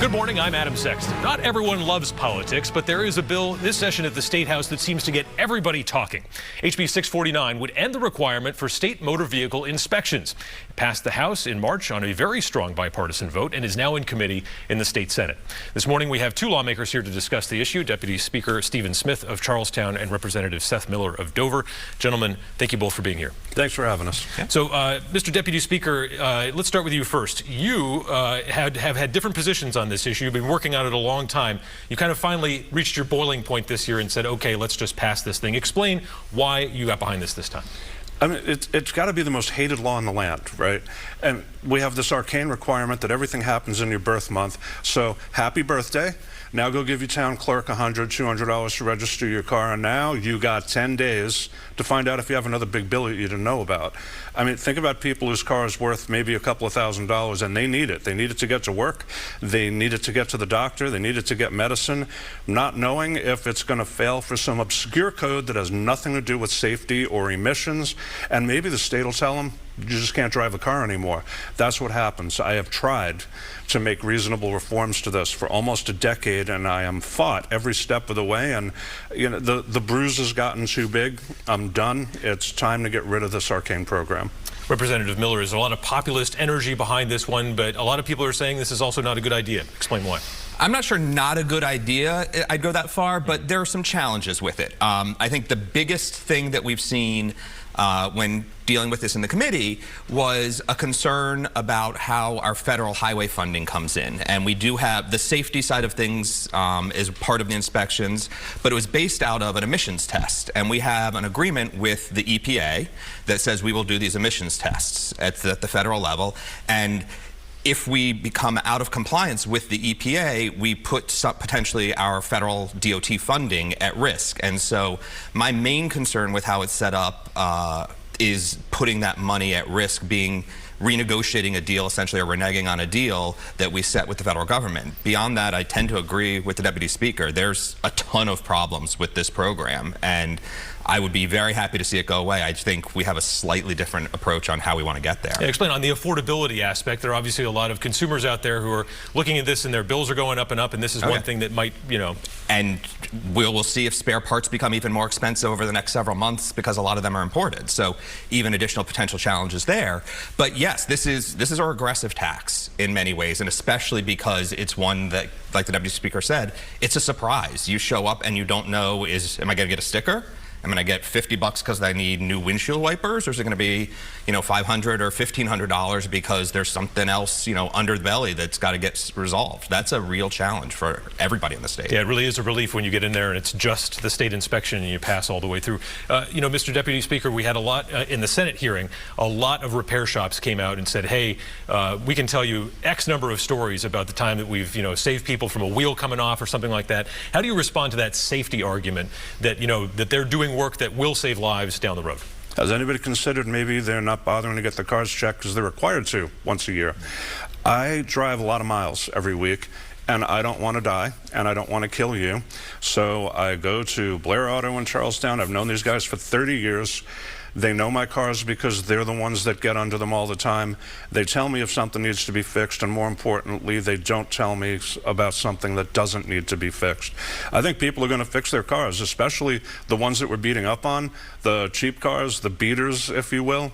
Good morning, I'm Adam Sexton. Not everyone loves politics, but there is a bill this session at the State House that seems to get everybody talking. HB 649 would end the requirement for state motor vehicle inspections. It passed the House in March on a very strong bipartisan vote and is now in committee in the state Senate. This morning we have two lawmakers here to discuss the issue, Deputy Speaker Stephen Smith of Charlestown and Representative Seth Miller of Dover. Gentlemen, thank you both for being here. Thanks for having us. So, Mr. Deputy Speaker, let's start with you first. You have had different positions on this issue. You've been working on it a long time. You kind of finally reached your boiling point this year and said, okay, let's just pass this thing. Explain why you got behind this time. I mean, it's got to be the most hated law in the land, right? And we have this arcane requirement that everything happens in your birth month. So happy birthday. Now go give your town clerk $100, $200 to register your car, and now you got 10 days to find out if you have another big bill that you didn't know about. I mean, think about people whose car is worth maybe a couple of $1,000s, and they need it. They need it to get to work. They need it to get to the doctor. They need it to get medicine, not knowing if it's going to fail for some obscure code that has nothing to do with safety or emissions, and maybe the state will tell them, you just can't drive the car anymore. That's what happens. I have tried to make reasonable reforms to this for almost a decade, and I am fought every step of the way, and you know, the bruise has gotten too big. I'm done. It's time to get rid of this arcane program. Representative Miller, there's a lot of populist energy behind this one, but a lot of people are saying this is also not a good idea. Explain why. I'm not sure not a good idea, I'd go that far, but there are some challenges with it. I think the biggest thing that we've seen when dealing with this in the committee was a concern about how our federal highway funding comes in. And we do have the safety side of things is part of the inspections, but it was based out of an emissions test. And we have an agreement with the EPA that says we will do these emissions tests at the federal level. And if we become out of compliance with the EPA, we put potentially our federal DOT funding at risk. And so my main concern with how it's set up is putting that money at risk, being renegotiating a deal, essentially, or reneging on a deal that we set with the federal government. Beyond that, I tend to agree with the Deputy Speaker. There's a ton of problems with this program, and I would be very happy to see it go away. I think we have a slightly different approach on how we want to get there. Yeah, explain on the affordability aspect. There are obviously a lot of consumers out there who are looking at this and their bills are going up and up, and this is one thing that might, you know. And we'll see if spare parts become even more expensive over the next several months because a lot of them are imported. So even additional potential challenges there. But yes, this is a regressive tax in many ways, and especially because it's one that, like the Deputy Speaker said, it's a surprise. You show up and you don't know, am I going to get a sticker? I'm going to get $50 because I need new windshield wipers, or is it going to be, you know, $500 or $1,500 because there's something else, you know, under the belly that's got to get resolved? That's a real challenge for everybody in the state. Yeah, it really is a relief when you get in there and it's just the state inspection and you pass all the way through. You know, Mr. Deputy Speaker, we had a lot in the Senate hearing. A lot of repair shops came out and said, hey, we can tell you X number of stories about the time that we've, you know, saved people from a wheel coming off or something like that. How do you respond to that safety argument that, you know, that they're doing work that will save lives down the road? Has anybody considered maybe they're not bothering to get the cars checked because they're required to once a year? I drive a lot of miles every week, and I don't want to die, and I don't want to kill you. So I go to Blair Auto in Charlestown. I've known these guys for 30 years. They know my cars because they're the ones that get under them all the time. They tell me if something needs to be fixed, and more importantly, they don't tell me about something that doesn't need to be fixed. I think people are going to fix their cars, especially the ones that we're beating up on, the cheap cars, the beaters, if you will.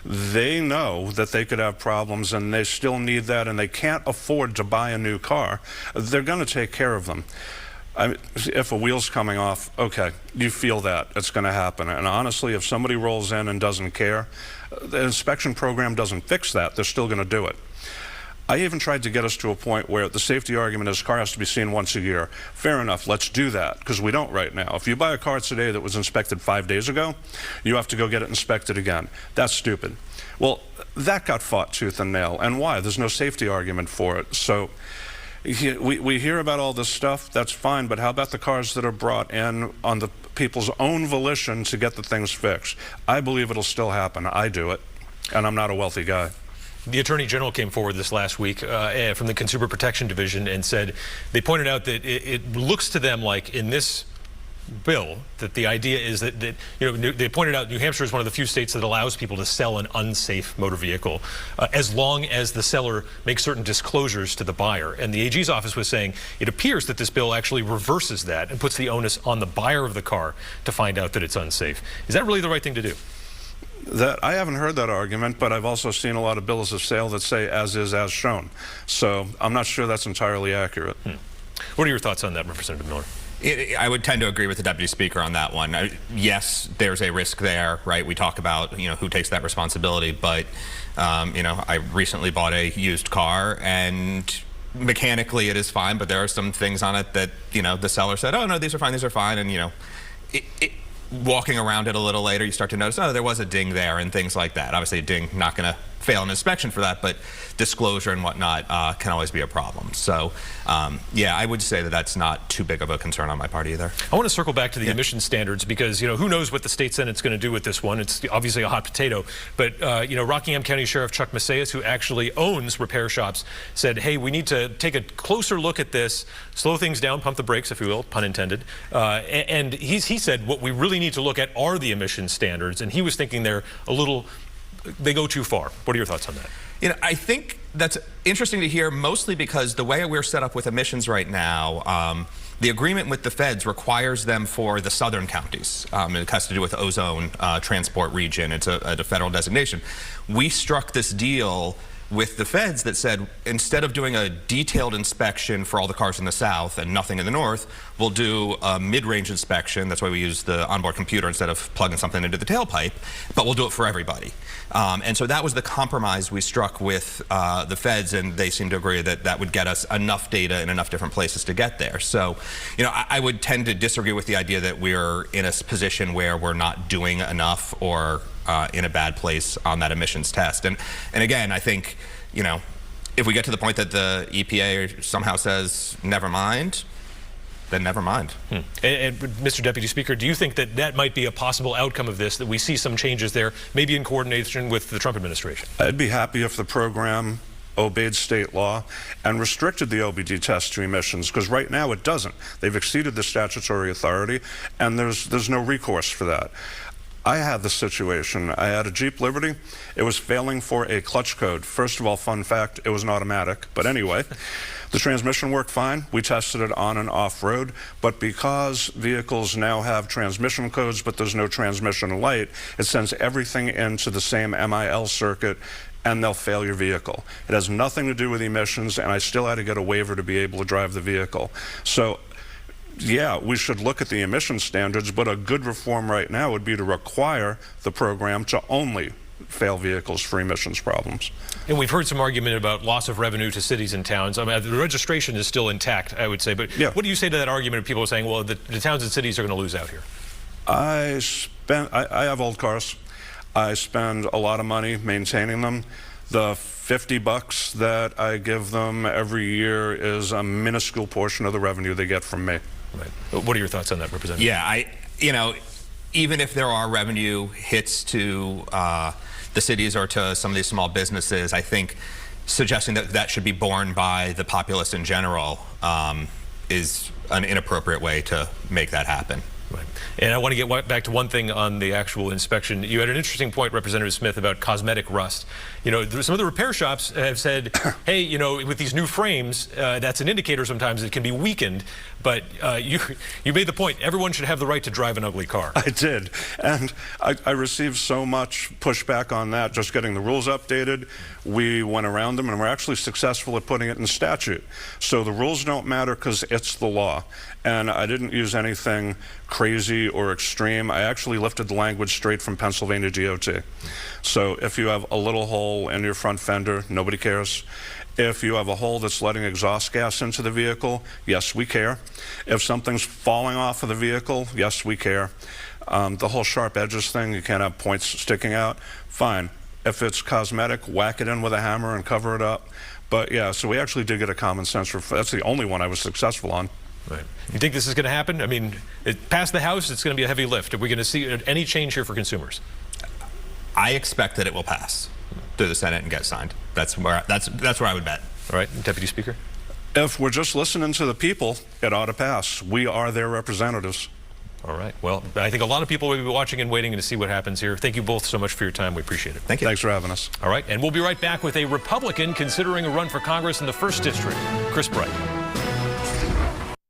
They know that they could have problems, and they still need that, and they can't afford to buy a new car. They're going to take care of them. I mean, if a wheel's coming off, okay, you feel that. It's going to happen. And honestly, if somebody rolls in and doesn't care, the inspection program doesn't fix that. They're still going to do it. I even tried to get us to a point where the safety argument is car has to be seen once a year. Fair enough, let's do that, because we don't right now. If you buy a car today that was inspected 5 days ago, you have to go get it inspected again. That's stupid. Well, that got fought tooth and nail. And why? There's no safety argument for it. So we hear about all this stuff, that's fine, but how about the cars that are brought in on the people's own volition to get the things fixed? I believe it'll still happen. I do it, and I'm not a wealthy guy. The Attorney General came forward this last week from the Consumer Protection Division and said, they pointed out that it looks to them like in this bill that the idea is that they pointed out New Hampshire is one of the few states that allows people to sell an unsafe motor vehicle as long as the seller makes certain disclosures to the buyer. And the AG's office was saying it appears that this bill actually reverses that and puts the onus on the buyer of the car to find out that it's unsafe. Is that really the right thing to do? That I haven't heard that argument, but I've also seen a lot of bills of sale that say as is, as shown. So I'm not sure that's entirely accurate. What are your thoughts on that, Representative Miller? I would tend to agree with the Deputy Speaker on that one. Yes, there's a risk there, right? We talk about, who takes that responsibility, but, I recently bought a used car, and mechanically it is fine, but there are some things on it that, the seller said, oh, no, these are fine, and, walking around it a little later, you start to notice, oh, there was a ding there and things like that. Obviously, a ding not going to fail an inspection for that, but disclosure and whatnot can always be a problem. So, yeah, I would say that that's not too big of a concern on my part either. I want to circle back to the emission standards because, who knows what the state Senate's going to do with this one. It's obviously a hot potato. But, Rockingham County Sheriff Chuck Macias, who actually owns repair shops, said, hey, we need to take a closer look at this, slow things down, pump the brakes, if you will, pun intended. And he said what we really need to look at are the emission standards. And he was thinking they go too far. What are your thoughts on that? I think that's interesting to hear, mostly because the way we're set up with emissions right now, the agreement with the feds requires them for the southern counties. It has to do with ozone transport region. It's a federal designation. We struck this deal with the feds that said, instead of doing a detailed inspection for all the cars in the south and nothing in the north, we'll do a mid-range inspection. That's why we use the onboard computer instead of plugging something into the tailpipe, but we'll do it for everybody. And so that was the compromise we struck with the feds, and they seem to agree that that would get us enough data in enough different places to get there. So, I would tend to disagree with the idea that we're in a position where we're not doing enough or in a bad place on that emissions test. And again, I think, if we get to the point that the EPA somehow says, never mind, then never mind. And Mr. Deputy Speaker, do you think that that might be a possible outcome of this, that we see some changes there, maybe in coordination with the Trump administration? I'd be happy if the program obeyed state law and restricted the OBD test to emissions, because right now it doesn't. They've exceeded the statutory authority, and there's no recourse for that. I had the situation. I had a Jeep Liberty. It was failing for a clutch code. First of all, fun fact, it was an automatic. But anyway, the transmission worked fine. We tested it on and off road. But because vehicles now have transmission codes, but there's no transmission light, it sends everything into the same MIL circuit, and they'll fail your vehicle. It has nothing to do with emissions, and I still had to get a waiver to be able to drive the vehicle. So, yeah, we should look at the emission standards, but a good reform right now would be to require the program to only fail vehicles for emissions problems. And we've heard some argument about loss of revenue to cities and towns. I mean, the registration is still intact, I would say. But yeah, what do you say to that argument of people saying, well, the towns and cities are going to lose out here? I have old cars. I spend a lot of money maintaining them. The $50 that I give them every year is a minuscule portion of the revenue they get from me. Right. What are your thoughts on that, Representative? Yeah, even if there are revenue hits to the cities or to some of these small businesses, I think suggesting that that should be borne by the populace in general is an inappropriate way to make that happen. Right. And I want to get back to one thing on the actual inspection. You had an interesting point, Representative Smith, about cosmetic rust. Some of the repair shops have said, hey, with these new frames, that's an indicator sometimes it can be weakened. But you made the point, everyone should have the right to drive an ugly car. I did. And I received so much pushback on that, just getting the rules updated. We went around them, and we're actually successful at putting it in statute. So the rules don't matter because it's the law. And I didn't use anything crazy or extreme. I actually lifted the language straight from Pennsylvania DOT. So if you have a little hole in your front fender, nobody cares. If you have a hole that's letting exhaust gas into the vehicle, yes, we care. If something's falling off of the vehicle, yes, we care. The whole sharp edges thing, you can't have points sticking out, fine. If it's cosmetic, whack it in with a hammer and cover it up. But yeah, so we actually did get a common sense. That's the only one I was successful on. Right. You think this is going to happen? I mean, past the House, it's going to be a heavy lift. Are we going to see any change here for consumers? I expect that it will pass through the Senate and get signed. That's where I would bet. All right, Deputy Speaker. If we're just listening to the people, it ought to pass. We are their representatives. All right. Well, I think a lot of people will be watching and waiting to see what happens here. Thank you both so much for your time. We appreciate it. Thank you. Thanks for having us. All right. And we'll be right back with a Republican considering a run for Congress in the 1st District, Chris Bright.